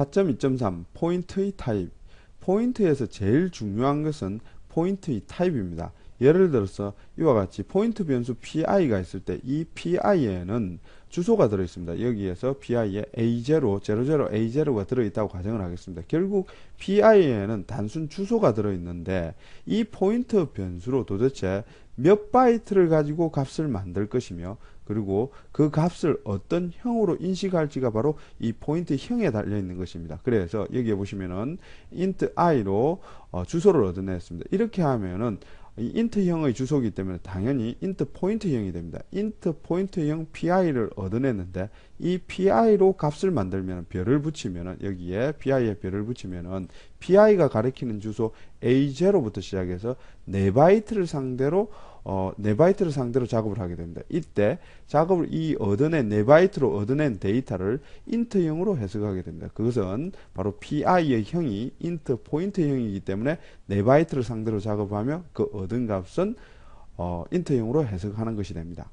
4.2.3 포인트의 타입. 포인트에서 제일 중요한 것은 포인트의 타입입니다. 예를 들어서 이와 같이 포인트 변수 pi가 있을 때 이 pi에는 주소가 들어있습니다. 여기에서 pi에 a0, 00, a0가 들어있다고 가정을 하겠습니다. 결국 pi에는 단순 주소가 들어있는데 이 포인트 변수로 도대체 몇 바이트를 가지고 값을 만들 것이며 그리고 그 값을 어떤 형으로 인식할지가 바로 이 포인트 형에 달려 있는 것입니다. 그래서 여기에 보시면은 int i로 주소를 얻어냈습니다. 이렇게 하면은 이 int형의 주소이기 때문에 당연히 int 포인트형이 됩니다. int 포인트형 pi를 얻어냈는데 이 pi로 값을 만들면 별을 붙이면은 여기에 pi에 별을 붙이면은 pi가 가리키는 주소 a0부터 시작해서 4바이트를 상대로 4바이트를 상대로 작업을 하게 됩니다. 이때 작업을 이 얻어낸 4바이트로 얻어낸 데이터를 int형으로 해석하게 됩니다. 그것은 바로 pi의 형이 int 포인트형이기 때문에 4바이트를 상대로 작업하며 그 얻은 값은 int형으로 해석하는 것이 됩니다.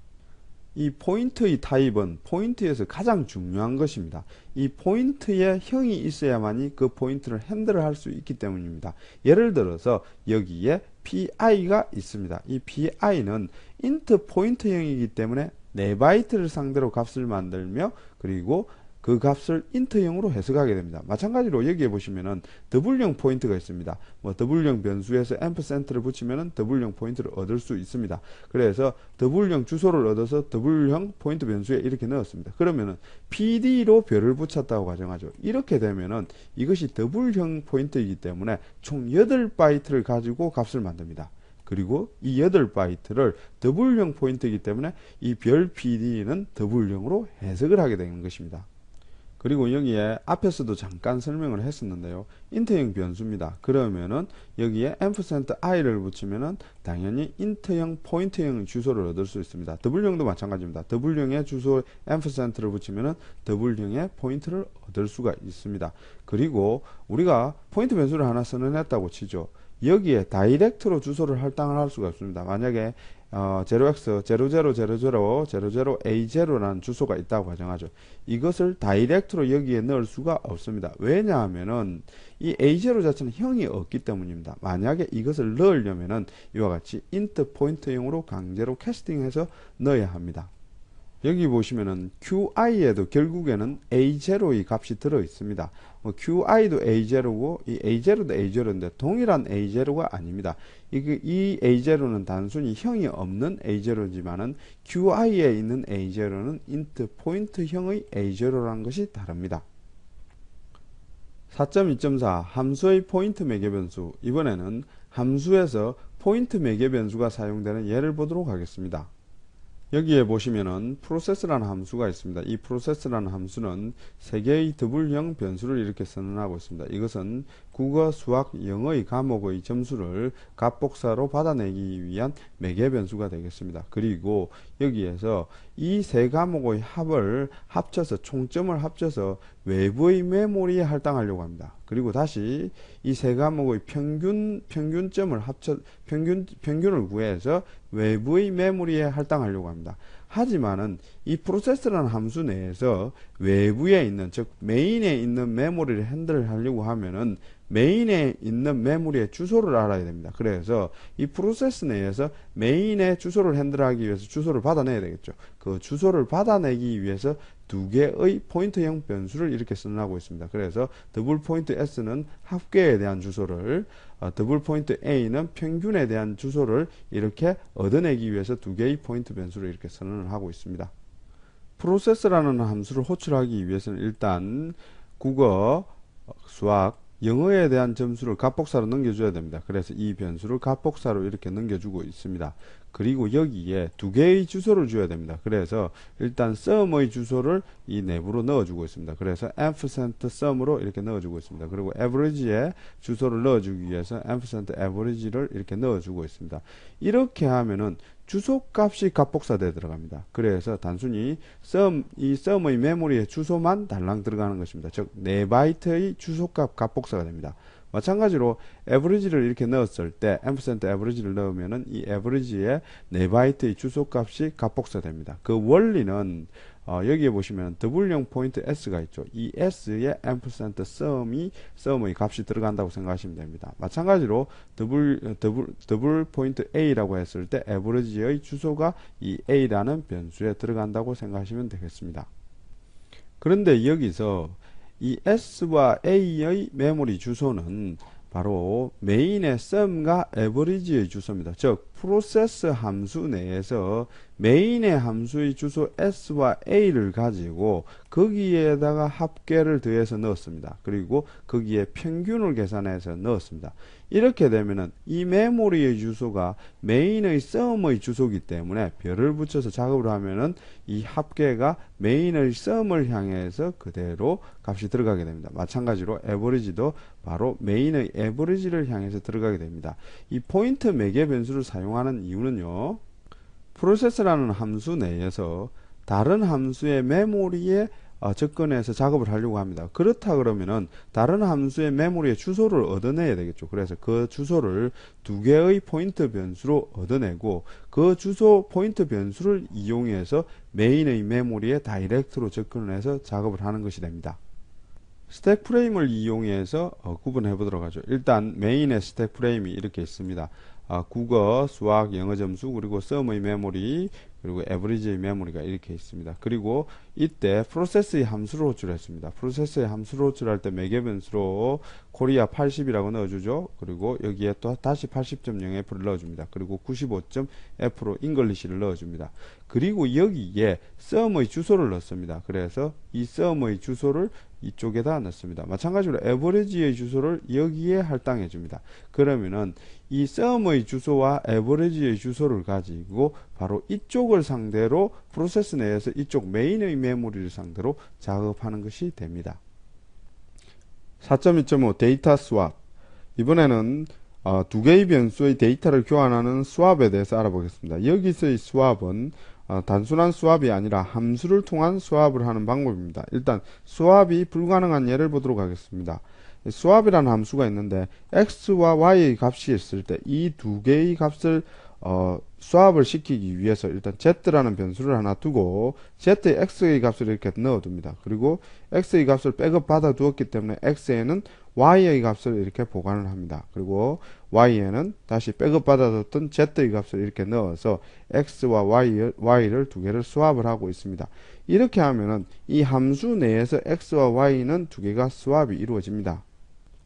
이 포인트의 타입은 포인트에서 가장 중요한 것입니다. 이 포인트에 형이 있어야만이 그 포인트를 핸들을 할 수 있기 때문입니다. 예를 들어서 여기에 pi가 있습니다. 이 pi는 int 포인트형이기 때문에 4바이트를 상대로 값을 만들며 그리고 그 값을 int형으로 해석하게 됩니다. 마찬가지로 여기에 보시면은 더블형 포인트가 있습니다. 더블형 변수에서 앰프센트를 붙이면은 더블형 포인트를 얻을 수 있습니다. 그래서 더블형 주소를 얻어서 더블형 포인트 변수에 이렇게 넣었습니다. 그러면은 pd로 별을 붙였다고 가정하죠. 이렇게 되면은 이것이 더블형 포인트이기 때문에 총 8바이트를 가지고 값을 만듭니다. 그리고 이 8바이트를 더블형 포인트이기 때문에 이 별 pd는 더블형으로 해석을 하게 되는 것입니다. 그리고 여기에 앞에서도 잠깐 설명을 했었는데요. int형 변수입니다. 그러면은 여기에 %i를 붙이면은 당연히 int형 포인트형 주소를 얻을 수 있습니다. 더블형도 마찬가지입니다. 더블형의 주소 %를 붙이면은 더블형의 포인트를 얻을 수가 있습니다. 그리고 우리가 포인트 변수를 하나 선언했다고 치죠. 여기에 다이렉트로 주소를 할당을 할 수가 없습니다. 만약에 0x 000000 a0라는 주소가 있다고 가정하죠. 이것을 다이렉트로 여기에 넣을 수가 없습니다. 왜냐하면은 이 a0 자체는 형이 없기 때문입니다. 만약에 이것을 넣으려면은 이와 같이 int 포인트형으로 강제로 캐스팅해서 넣어야 합니다. 여기 보시면은 QI에도 결국에는 A0의 값이 들어 있습니다. QI도 A0고 이 A0도 A0인데 동일한 A0가 아닙니다. 이 A0는 단순히 형이 없는 A0지만은 QI에 있는 A0는 int 포인트형의 A0라는 것이 다릅니다. 4.2.4 함수의 포인트 매개 변수. 이번에는 함수에서 포인트 매개 변수가 사용되는 예를 보도록 하겠습니다. 여기에 보시면은 process라는 함수가 있습니다. 이 process라는 함수는 3개의 더블형 변수를 이렇게 선언하고 있습니다. 이것은 국어, 수학, 영어의 과목의 점수를 값복사로 받아내기 위한 매개 변수가 되겠습니다. 그리고 여기에서 이 세 과목의 합을 합쳐서 총점을 합쳐서 외부의 메모리에 할당하려고 합니다. 그리고 다시 이 세 과목의 평균점을 평균을 구해서 외부의 메모리에 할당하려고 합니다. 하지만은 이 프로세스라는 함수 내에서 외부에 있는, 즉 메인에 있는 메모리를 핸들을 하려고 하면은 메인에 있는 메모리의 주소를 알아야 됩니다. 그래서 이 프로세스 내에서 메인의 주소를 핸들하기 위해서 주소를 받아내야 되겠죠. 그 주소를 받아내기 위해서 2개의 포인트형 변수를 이렇게 선언하고 있습니다. 그래서 더블 포인트 s는 합계에 대한 주소를, 더블 포인트 a는 평균에 대한 주소를 이렇게 얻어내기 위해서 2개의 포인트 변수를 이렇게 선언을 하고 있습니다. 프로세스라는 함수를 호출하기 위해서는 일단 국어, 수학, 영어에 대한 점수를 값복사로 넘겨줘야 됩니다. 그래서 이 변수를 값복사로 이렇게 넘겨주고 있습니다. 그리고 여기에 2개의 주소를 줘야 됩니다. 그래서 일단 sum의 주소를 이 내부로 넣어주고 있습니다. 그래서 %sum으로 이렇게 넣어주고 있습니다. 그리고 average에 주소를 넣어주기 위해서 %average를 이렇게 넣어주고 있습니다. 이렇게 하면은 주소값이 값복사되어 들어갑니다. 그래서 단순히 이 sum의 메모리의 주소만 달랑 들어가는 것입니다. 즉 4바이트의 주소값 값복사가 됩니다. 마찬가지로 average를 이렇게 넣었을 때 %average를 넣으면은 이 average에 4바이트의 주소값이 값복사됩니다. 그 원리는 여기에 보시면 더블형 포인트 s가 있죠. 이 s에 ampersand sum의 값이 들어간다고 생각하시면 됩니다. 마찬가지로 더블 포인트 a라고 했을 때 average의 주소가 이 a라는 변수에 들어간다고 생각하시면 되겠습니다. 그런데 여기서 이 s와 a의 메모리 주소는 바로 메인의 sum과 average의 주소입니다. 즉 프로세스 함수 내에서 메인의 함수의 주소 s와 a를 가지고 거기에다가 합계를 더해서 넣었습니다. 그리고 거기에 평균을 계산해서 넣었습니다. 이렇게 되면은 이 메모리의 주소가 메인의 sum의 주소이기 때문에 별을 붙여서 작업을 하면은 이 합계가 메인의 sum을 향해서 그대로 값이 들어가게 됩니다. 마찬가지로 average도 바로 메인의 average를 향해서 들어가게 됩니다. 이 포인트 매개 변수를 사용하는 이유는요, 프로세스라는 함수 내에서 다른 함수의 메모리에 접근해서 작업을 하려고 합니다. 그렇다 그러면은 다른 함수의 메모리의 주소를 얻어내야 되겠죠. 그래서 그 주소를 두 개의 포인트 변수로 얻어내고 그 주소 포인트 변수를 이용해서 메인의 메모리에 다이렉트로 접근을 해서 작업을 하는 것이 됩니다. 스택 프레임을 이용해서 구분해 보도록 하죠. 일단 메인의 스택 프레임이 이렇게 있습니다. 국어, 수학, 영어 점수, 그리고 sum의 메모리, 그리고 average의 메모리가 이렇게 있습니다. 그리고 이때 프로세스의 함수를 호출했습니다. 프로세스의 함수를 호출할 때 매개 변수로 코리아 80이라고 넣어주죠. 그리고 여기에 또 다시 80.0F를 넣어줍니다. 그리고 95.F로 잉글리시를 넣어줍니다. 그리고 여기에 sum의 주소를 넣습니다. 그래서 이 sum의 주소를 이쪽에다 넣습니다. 마찬가지로 average의 주소를 여기에 할당해 줍니다. 그러면은 이 sum의 주소와 average의 주소를 가지고 바로 이쪽을 상대로 프로세스 내에서 이쪽 메인의 메모리를 상대로 작업하는 것이 됩니다. 4.2.5 데이터 스왑. 이번에는 두 개의 변수의 데이터를 교환하는 스왑에 대해서 알아보겠습니다. 여기서의 스왑은 단순한 스왑이 아니라 함수를 통한 스왑을 하는 방법입니다. 일단 스왑이 불가능한 예를 보도록 하겠습니다. 스왑이라는 함수가 있는데 x와 y의 값이 있을 때 이 두 개의 값을 스왑을 시키기 위해서 일단 z라는 변수를 하나 두고 z의 x의 값을 이렇게 넣어둡니다. 그리고 x의 값을 백업 받아 두었기 때문에 x에는 y의 값을 이렇게 보관을 합니다. 그리고 y에는 다시 백업 받아뒀던 z의 값을 이렇게 넣어서 x와 y를 두 개를 스왑을 하고 있습니다. 이렇게 하면은 이 함수 내에서 x와 y는 두 개가 스왑이 이루어집니다.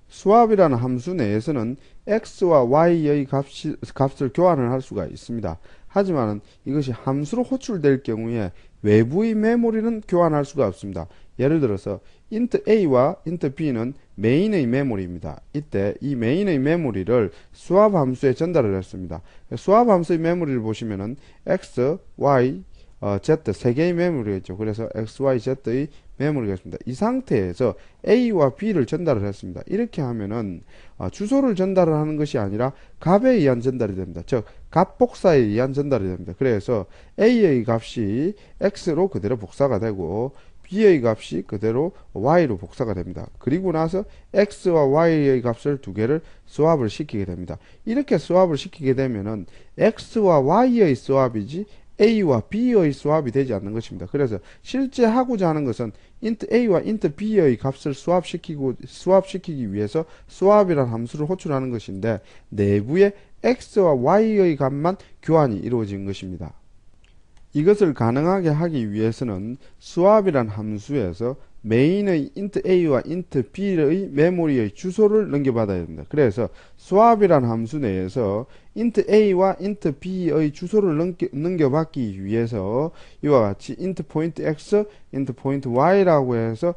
스왑이라는 함수 내에서는 x와 y의 값을 교환을 할 수가 있습니다. 하지만 이것이 함수로 호출될 경우에 외부의 메모리는 교환할 수가 없습니다. 예를 들어서 int a와 int b는 메인의 메모리입니다. 이때 이 메인의 메모리를 스왑 함수에 전달을 했습니다. 스왑 함수의 메모리를 보시면은 x, y, z 세 개의 메모리가 있죠. 그래서 x, y, z의 메모리가 있습니다. 이 상태에서 a와 b를 전달을 했습니다. 이렇게 하면은 주소를 전달을 하는 것이 아니라 값에 의한 전달이 됩니다. 즉 값 복사에 의한 전달이 됩니다. 그래서 a의 값이 x로 그대로 복사가 되고 b의 값이 그대로 y로 복사가 됩니다. 그리고 나서 x와 y의 값을 두 개를 스왑을 시키게 됩니다. 이렇게 스왑을 시키게 되면은 x와 y의 스왑이지 a와 b의 스왑이 되지 않는 것입니다. 그래서 실제 하고자 하는 것은 int a와 int b의 값을 스왑시키기 위해서 스왑이라는 함수를 호출하는 것인데 내부에 x와 y의 값만 교환이 이루어진 것입니다. 이것을 가능하게 하기 위해서는 스왑이란 함수에서 메인의 int a와 int b의 메모리의 주소를 넘겨받아야 됩니다. 그래서 스왑이란 함수 내에서 int a와 int b의 주소를 넘겨받기 위해서 이와 같이 int point x, int point y라고 해서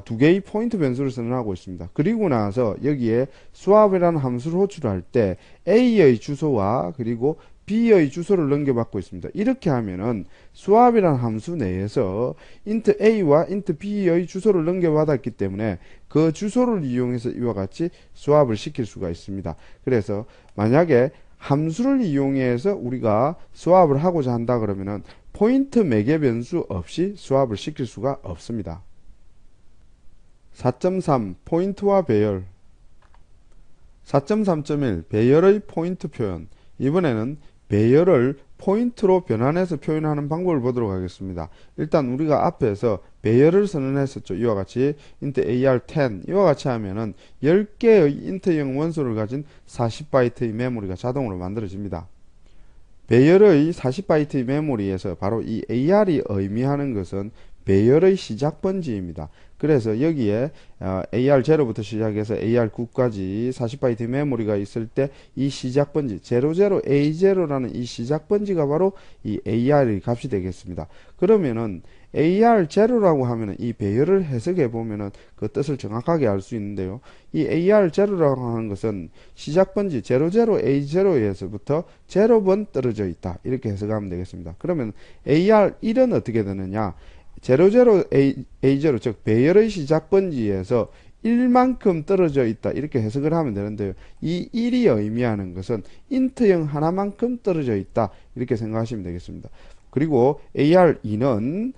두 개의 포인트 변수를 선언하고 있습니다. 그리고 나서 여기에 스왑이라는 함수를 호출할 때 a의 주소와 그리고 b의 주소를 넘겨받고 있습니다. 이렇게 하면은 스왑이라는 함수 내에서 int a와 int b의 주소를 넘겨받았기 때문에 그 주소를 이용해서 이와 같이 스왑을 시킬 수가 있습니다. 그래서 만약에 함수를 이용해서 우리가 스왑을 하고자 한다 그러면은 포인트 매개 변수 없이 스왑을 시킬 수가 없습니다. 4.3 포인트와 배열. 4.3.1 배열의 포인트 표현. 이번에는 배열을 포인트로 변환해서 표현하는 방법을 보도록 하겠습니다. 일단 우리가 앞에서 배열을 선언했었죠. 이와 같이 int AR10 이와 같이 하면은 10개의 인트형 원소를 가진 40바이트의 메모리가 자동으로 만들어집니다. 배열의 40바이트의 메모리에서 바로 이 AR이 의미하는 것은 배열의 시작 번지입니다. 그래서 여기에 AR0부터 시작해서 AR9까지 40바이트 메모리가 있을 때 이 시작 번지 00A0라는 이 시작 번지가 바로 이 AR의 값이 되겠습니다. 그러면은 AR0라고 하면은 이 배열을 해석해 보면은 그 뜻을 정확하게 알 수 있는데요. 이 AR0라고 하는 것은 시작 번지 00A0에서부터 0번 떨어져 있다. 이렇게 해석하면 되겠습니다. 그러면 AR1은 어떻게 되느냐? 00A0 즉 배열의 시작 번지에서 1만큼 떨어져 있다 이렇게 해석을 하면 되는데요. 이 1이 의미하는 것은 인트형 하나만큼 떨어져 있다 이렇게 생각하시면 되겠습니다. 그리고 AR2는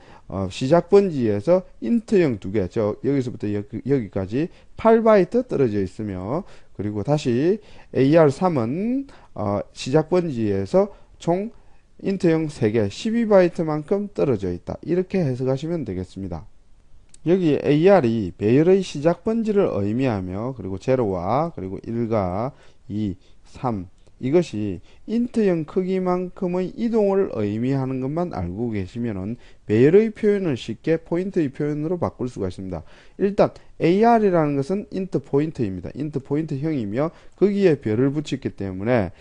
시작 번지에서 인트형 2개 여기서부터 여기까지 8바이트 떨어져 있으며 그리고 다시 AR3은 시작 번지에서 총 인트형 3개 12바이트만큼 떨어져 있다. 이렇게 해석하시면 되겠습니다. 여기 AR이 배열의 시작 번지를 의미하며 그리고 0와 그리고 1과 2, 3 이것이 인트형 크기만큼의 이동을 의미하는 것만 알고 계시면은 배열의 표현을 쉽게 포인트의 표현으로 바꿀 수가 있습니다. 일단 AR이라는 것은 int 포인트입니다. int 포인트형이며 거기에 별을 붙였기 때문에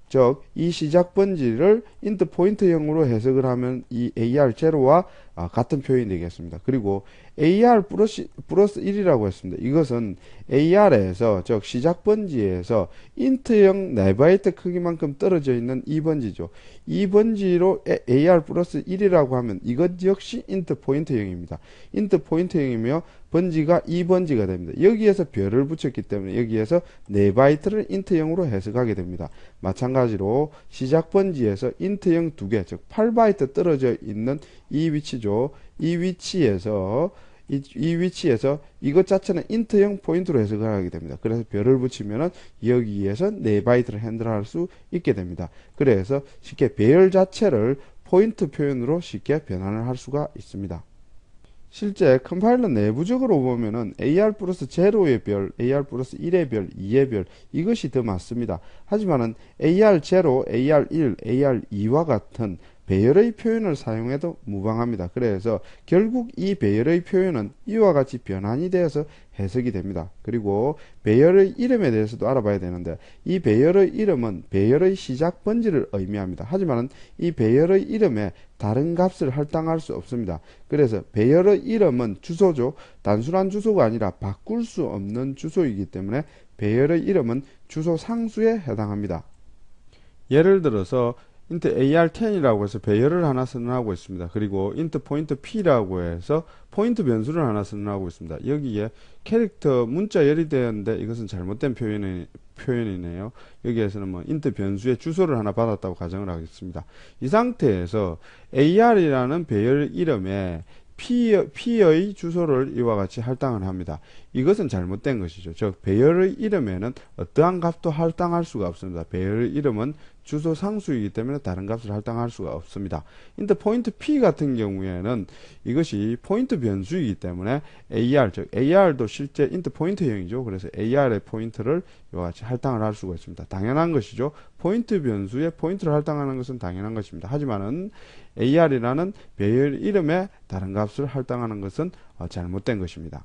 즉 이 시작 번지를 int 포인트형으로 해석을 하면 이 AR0와 같은 표현이 되겠습니다. 그리고 AR 플러스 1이라고 했습니다. 이것은 AR에서 즉 시작 번지에서 int형 4바이트 크기만큼 떨어져 있는 이 번지죠. 이 번지로 AR 플러스 1이라고 하면 이것 역시 int 포인트형입니다. int 포인트형이며 번지가 2번지가 됩니다. 여기에서 별을 붙였기 때문에 여기에서 4바이트를 int형으로 해석하게 됩니다. 마찬가지로 시작 번지에서 int형 2개 즉 8바이트 떨어져 있는 이 위치죠. 이 위치에서 이것 자체는 int형 포인트로 해석을 하게 됩니다. 그래서 별을 붙이면은 여기에서 4바이트를 핸들할 수 있게 됩니다. 그래서 쉽게 배열 자체를 포인트 표현으로 쉽게 변환을 할 수가 있습니다. 실제 컴파일러 내부적으로 보면은 AR 플러스 0의 별, AR 플러스 1의 별, 2의 별 이것이 더 많습니다. 하지만은 AR0, AR1, AR2와 같은 배열의 표현을 사용해도 무방합니다. 그래서 결국 이 배열의 표현은 이와 같이 변환이 되어서 해석이 됩니다. 그리고 배열의 이름에 대해서도 알아봐야 되는데 이 배열의 이름은 배열의 시작 번지를 의미합니다. 하지만 이 배열의 이름에 다른 값을 할당할 수 없습니다. 그래서 배열의 이름은 주소죠. 단순한 주소가 아니라 바꿀 수 없는 주소이기 때문에 배열의 이름은 주소 상수에 해당합니다. 예를 들어서 int AR10이라고 해서 배열을 하나 선언하고 있습니다. 그리고 int point P라고 해서 포인트 변수를 하나 선언하고 있습니다. 여기에 캐릭터 문자열이 되었는데 이것은 잘못된 표현이네요. 여기에서는 뭐 int 변수의 주소를 하나 받았다고 가정을 하겠습니다. 이 상태에서 AR이라는 배열 이름에 P의 주소를 이와 같이 할당을 합니다. 이것은 잘못된 것이죠. 즉 배열의 이름에는 어떠한 값도 할당할 수가 없습니다. 배열의 이름은 주소 상수이기 때문에 다른 값을 할당할 수가 없습니다. int point P 같은 경우에는 이것이 포인트 변수이기 때문에 AR, 즉 AR도 실제 int 포인트형이죠. 그래서 AR의 포인트를 이와 같이 할당을 할 수가 있습니다. 당연한 것이죠. 포인트 변수에 포인트를 할당하는 것은 당연한 것입니다. 하지만은 AR이라는 배열 이름에 다른 값을 할당하는 것은 잘못된 것입니다.